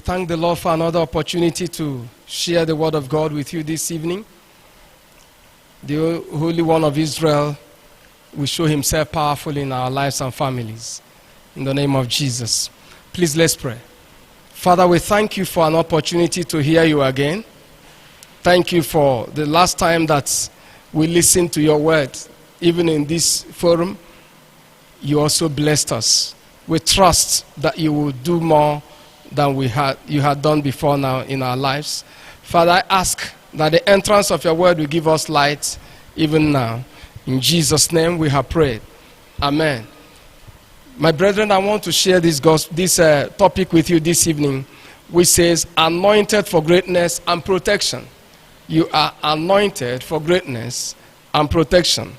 thank the Lord for another opportunity to share the word of God with you this evening. The Holy One of Israel will show himself powerful in our lives and families. In the name of Jesus. Please let's pray. Father, we thank you for an opportunity to hear you again. Thank you for the last time that we listened to your word. Even in this forum, you also blessed us. We trust that you will do more than you had done before now in our lives. Father, I ask that the entrance of your word will give us light even now. In Jesus' name we have prayed. Amen. My brethren, I want to share this topic with you this evening, which says, anointed for greatness and protection. You are anointed for greatness and protection.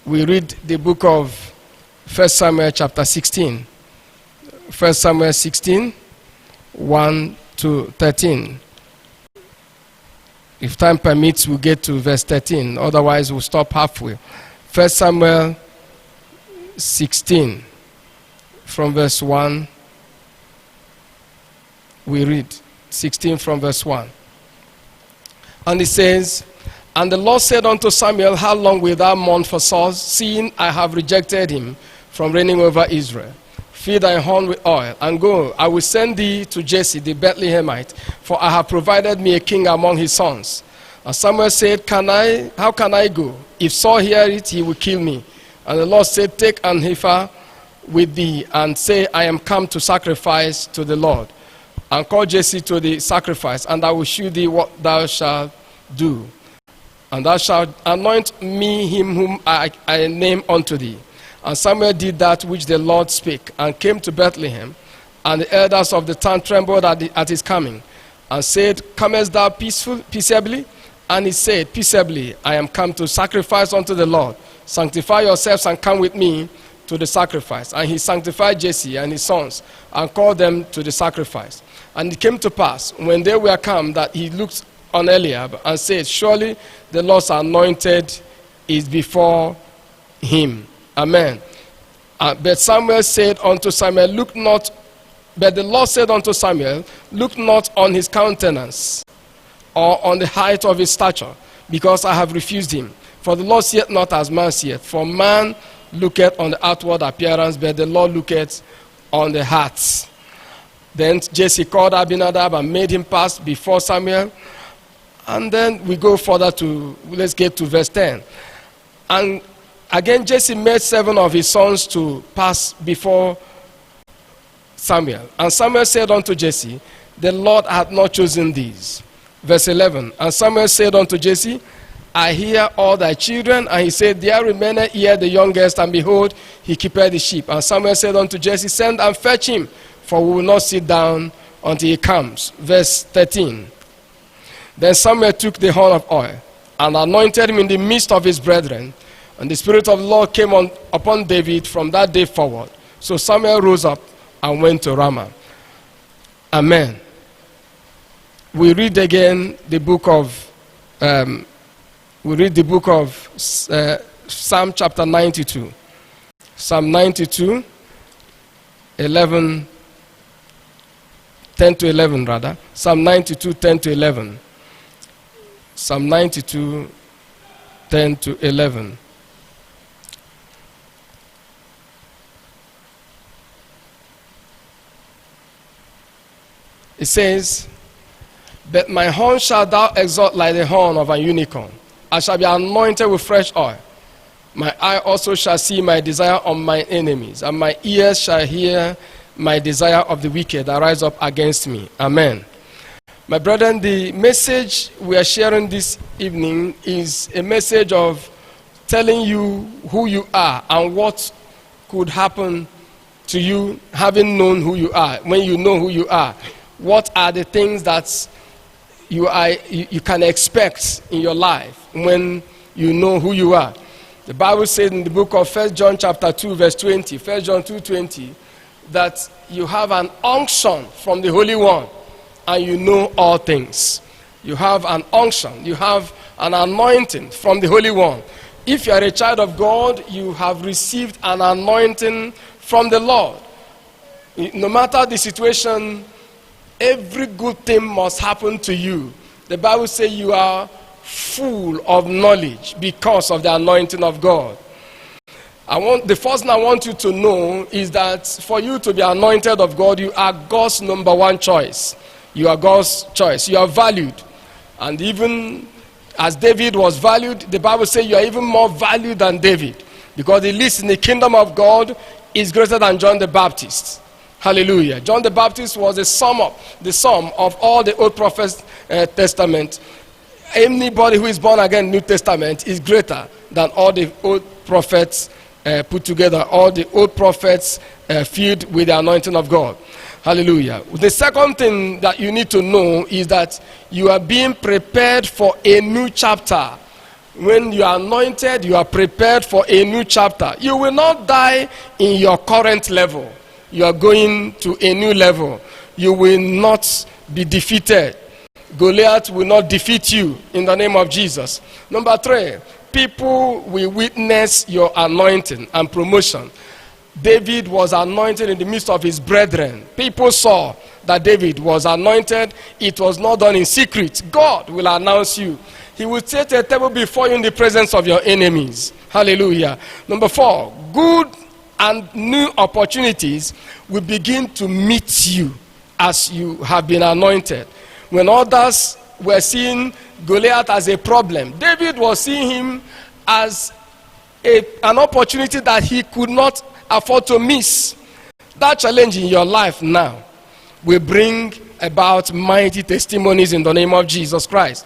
We read the book of 1 Samuel chapter 16. 1 Samuel 16, 1 to 13. If time permits, we'll get to verse 13. Otherwise, we'll stop halfway. 1 Samuel 16, from verse 1. We read 16 from verse 1. And it says, and the Lord said unto Samuel, how long wilt thou mourn for Saul, seeing I have rejected him from reigning over Israel? Fill thy horn with oil, and go, I will send thee to Jesse the Bethlehemite, for I have provided me a king among his sons. And Samuel said, how can I go? If Saul hear it, he will kill me. And the Lord said, take an heifer with thee, and say, I am come to sacrifice to the Lord. And call Jesse to the sacrifice, and I will shew thee what thou shalt do. And thou shalt anoint me him whom I name unto thee. And Samuel did that which the Lord spake, and came to Bethlehem. And the elders of the town trembled at his coming, and said, comest thou peaceably? And he said, peaceably, I am come to sacrifice unto the Lord. Sanctify yourselves and come with me to the sacrifice. And he sanctified Jesse and his sons, and called them to the sacrifice. And it came to pass, when they were come, that he looked on Eliab, and said, surely the Lord's anointed is before him. Amen. But Samuel said unto Samuel, look not, but the Lord said unto Samuel, look not on his countenance, or on the height of his stature, because I have refused him. For the Lord seeth not as man seeth. For man looketh on the outward appearance, but the Lord looketh on the hearts. Then Jesse called Abinadab and made him pass before Samuel. And then we go further let's get to verse 10. And again, Jesse made 7 of his sons to pass before Samuel. And Samuel said unto Jesse, the Lord hath not chosen these. Verse 11. And Samuel said unto Jesse, I hear all thy children. And he said, there remaineth here the youngest, and behold, he keepeth the sheep. And Samuel said unto Jesse, send and fetch him, for we will not sit down until he comes. Verse 13. Then Samuel took the horn of oil, and anointed him in the midst of his brethren. And the Spirit of the Lord came upon David from that day forward. So Samuel rose up and went to Ramah. Amen. We read again the book of Psalm chapter 92. Psalm 92, 10 to 11 rather. Psalm 92, 10 to 11. Psalm 92, 10 to 11. It says, but my horn shalt thou exalt like the horn of an unicorn. I shall be anointed with fresh oil. My eye also shall see my desire on my enemies, and my ears shall hear my desire of the wicked that rise up against me. Amen. My brethren, the message we are sharing this evening is a message of telling you who you are and what could happen to you having known who you are. When you know who you are, what are the things that you can expect in your life when you know who you are? The Bible says in the book of 1 John chapter 2 verse 20, 1 John 2:20, that you have an unction from the Holy One and you know all things. You have an unction, you have an anointing from the Holy One. If you are a child of God, you have received an anointing from the Lord. No matter the situation Every good thing must happen to you. The Bible says you are full of knowledge because of the anointing of God. The first thing I want you to know is that for you to be anointed of God, you are God's number one choice. You are God's choice. You are valued. And even as David was valued, the Bible says you are even more valued than David, because the least in the kingdom of God is greater than John the Baptist. Hallelujah. John the Baptist was the sum of all the Old Prophets Testament. Anybody who is born again in the New Testament is greater than all the old prophets put together, all the old prophets filled with the anointing of God. Hallelujah. The second thing that you need to know is that you are being prepared for a new chapter. When you are anointed, you are prepared for a new chapter. You will not die in your current level. You are going to a new level. You will not be defeated. Goliath will not defeat you in the name of Jesus. Number 3, people will witness your anointing and promotion. David was anointed in the midst of his brethren. People saw that David was anointed. It was not done in secret. God will announce you. He will set a table before you in the presence of your enemies. Hallelujah. Number 4, good and new opportunities will begin to meet you as you have been anointed. When others were seeing Goliath as a problem, David was seeing him as an opportunity that he could not afford to miss. That challenge in your life now will bring about mighty testimonies in the name of Jesus Christ.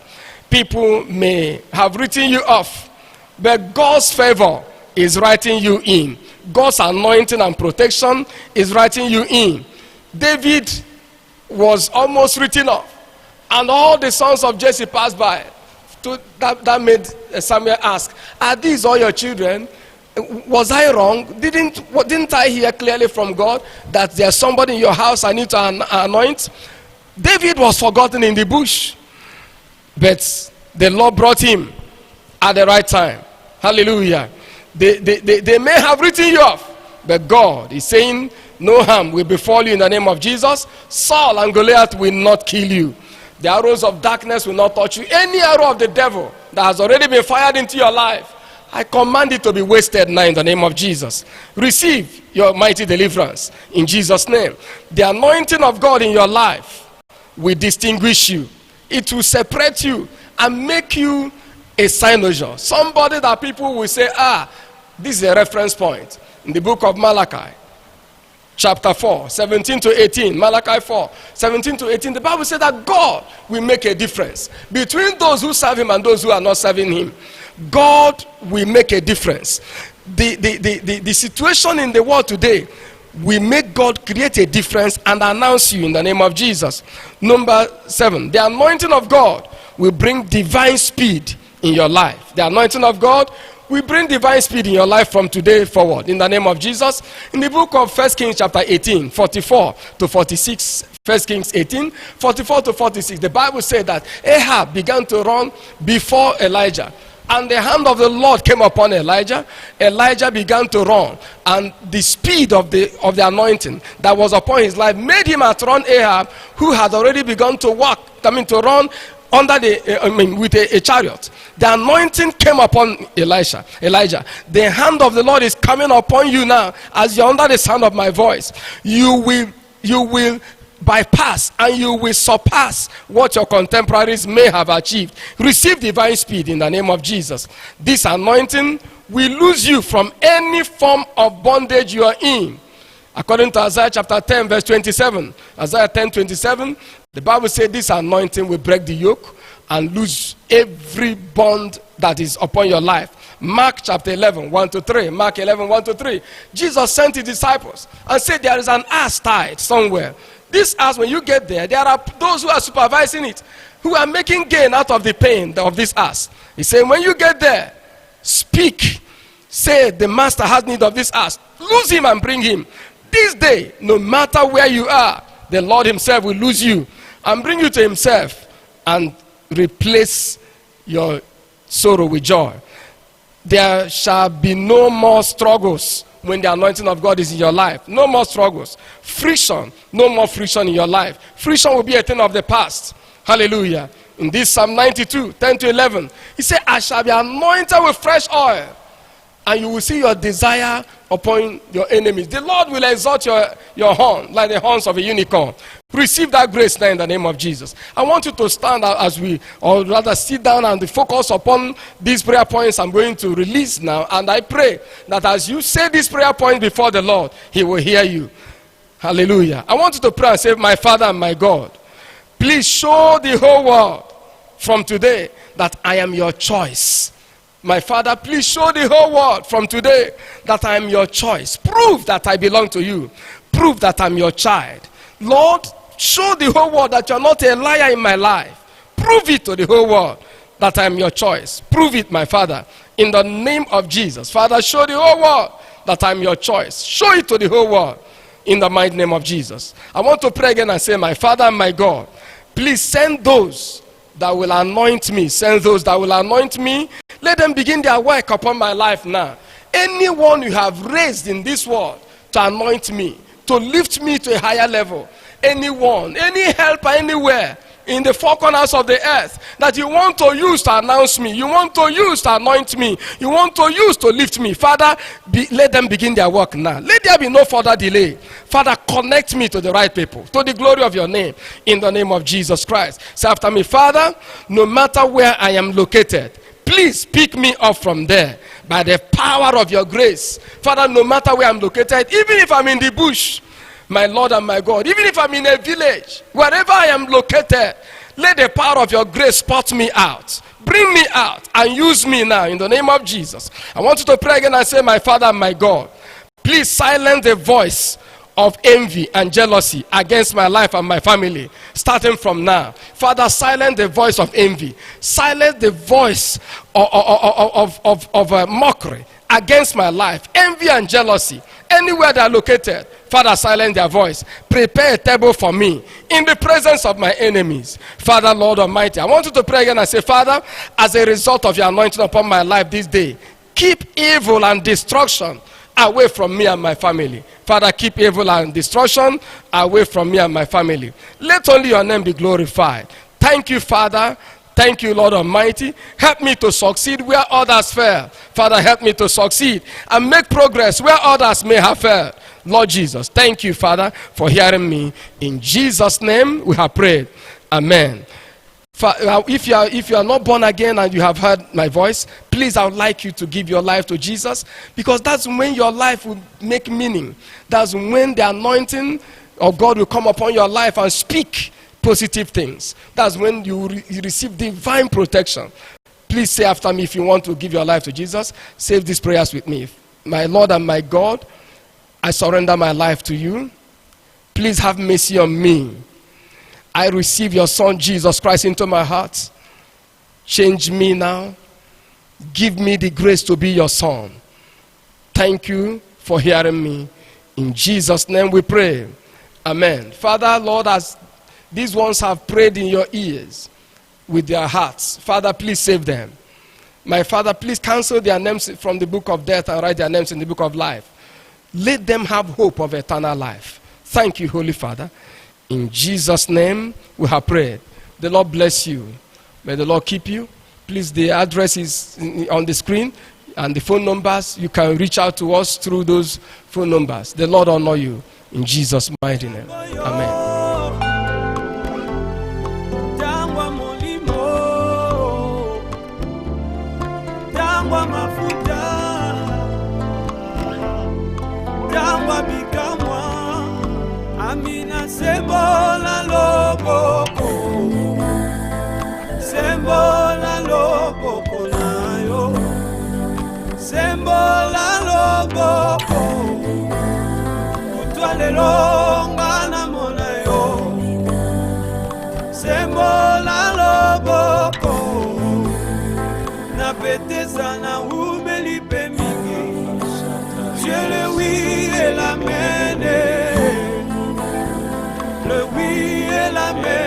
People may have written you off, but God's favor is writing you in. God's anointing and protection is writing you in. David was almost written off, and all the sons of Jesse passed by. That made Samuel ask, are these all your children? Was I wrong? Didn't I hear clearly from God that there's somebody in your house I need to anoint? David was forgotten in the bush, but the Lord brought him at the right time. Hallelujah. They may have written you off, but God is saying no harm will befall you in the name of Jesus. Saul and Goliath will not kill you. The arrows of darkness will not touch you. Any arrow of the devil that has already been fired into your life, I command it to be wasted now in the name of Jesus. Receive your mighty deliverance in Jesus' name. The anointing of God in your life will distinguish you. It will separate you and make you a cynosure. Somebody that people will say, this is a reference point. In the book of Malachi, chapter 4, 17 to 18. Malachi 4, 17 to 18. The Bible says that God will make a difference between those who serve him and those who are not serving him. God will make a difference. The situation in the world today will make God create a difference and announce you in the name of Jesus. Number 7, the anointing of God will bring divine speed in your life. The anointing of God will bring divine speed in your life from today forward in the name of Jesus. In the book of 1 Kings chapter 18, 44 to 46, 1 Kings 18, 44 to 46, the Bible said that Ahab began to run before Elijah. And the hand of the Lord came upon Elijah. Elijah began to run. And the speed of the anointing that was upon his life made him outrun Ahab, who had already begun to to run under with a chariot. The anointing came upon Elijah. The hand of the Lord is coming upon you now as you're under the sound of my voice. You will bypass and you will surpass what your contemporaries may have achieved. Receive divine speed in the name of Jesus. This anointing will lose you from any form of bondage you are in. According to Isaiah chapter 10 verse 27, Isaiah 10:27, the Bible says this anointing will break the yoke and loose every bond that is upon your life. Mark chapter 11, 1 to 3. Mark 11, 1 to 3. Jesus sent his disciples and said there is an ass tied somewhere. This ass, when you get there are those who are supervising it, who are making gain out of the pain of this ass. He said, when you get there, speak. Say, the master has need of this ass. Lose him and bring him. This day, no matter where you are, the Lord himself will lose you and bring you to himself and replace your sorrow with joy. there shall be no more struggles when the anointing of God is in your life. No more struggles. Friction. No more friction in your life. Friction will be a thing of the past. Hallelujah. In this Psalm 92, 10 to 11, he said, I shall be anointed with fresh oil, and you will see your desire upon your enemies. The Lord will exalt your horn like the horns of a unicorn. Receive that grace now in the name of Jesus. I want you to stand out as we, or rather sit down and focus upon these prayer points I'm going to release now. And I pray that as you say these prayer points before the Lord, He will hear you. Hallelujah. I want you to pray and say, my Father and my God, please show the whole world from today that I am your choice. My Father, please show the whole world from today that I am your choice. Prove that I belong to you. Prove that I'm your child. Lord, show the whole world that you're not a liar in my life. Prove it to the whole world that I am your choice. Prove it, my Father, in the name of Jesus. Father, show the whole world that I'm your choice. Show it to the whole world in the mighty name of Jesus. I want to pray again and say, my Father and my God, please send those that will anoint me. Send those that will anoint me. Let them begin their work upon my life now. Anyone you have raised in this world to anoint me, to lift me to a higher level. Anyone, any helper anywhere in the four corners of the earth that you want to use to announce me, you want to use to anoint me, you want to use to lift me. Father, let them begin their work now. Let there be no further delay. Father, connect me to the right people, to the glory of your name, in the name of Jesus Christ. Say after me, Father, no matter where I am located, please pick me up from there by the power of your grace. Father, no matter where I'm located, even if I'm in the bush, my Lord and my God, even if I'm in a village, wherever I am located, let the power of your grace spot me out. Bring me out and use me now in the name of Jesus. I want you to pray again and say, my Father and my God, please silence the voice of envy and jealousy against my life and my family, starting from now. Father, silence the voice of envy. Silence the voice of mockery against my life. Envy and jealousy, anywhere they are located, Father, silence their voice. Prepare a table for me in the presence of my enemies. Father, Lord Almighty, I want you to pray again and say, Father, as a result of your anointing upon my life this day, keep evil and destruction away from me and my family. Father, keep evil and destruction away from me and my family. Let only your name be glorified. Thank you, Father. Thank you, Lord Almighty. Help me to succeed where others fail. Father, help me to succeed and make progress where others may have failed. Lord Jesus, thank you, Father, for hearing me. In Jesus' name we have prayed. Amen. If you are not born again and you have heard my voice, please, I would like you to give your life to Jesus, because that's when your life will make meaning. That's when the anointing of God will come upon your life and speak positive things. That's when you receive divine protection. Please say after me if you want to give your life to Jesus. Say these prayers with me. My Lord and my God, I surrender my life to you. Please have mercy on me. I receive your Son, Jesus Christ, into my heart. Change me now. Give me the grace to be your son. Thank you for hearing me. In Jesus' name we pray. Amen. Father, Lord, as these ones have prayed in your ears with their hearts, Father, please save them. My Father, please cancel their names from the book of death and write their names in the book of life. Let them have hope of eternal life. Thank you, Holy Father. In Jesus' name we have prayed. The Lord bless you. May the Lord keep you. Please, the address is on the screen and the phone numbers. You can reach out to us through those phone numbers. The Lord honor you. In Jesus' mighty name. Amen. Amina sembola loboko, sembola loboko na yo, sembola loboko, utwale longa na mona yo, sembola loboko, na petesa na umeli pe mingi, je le oui et la mene. Le oui et la mer.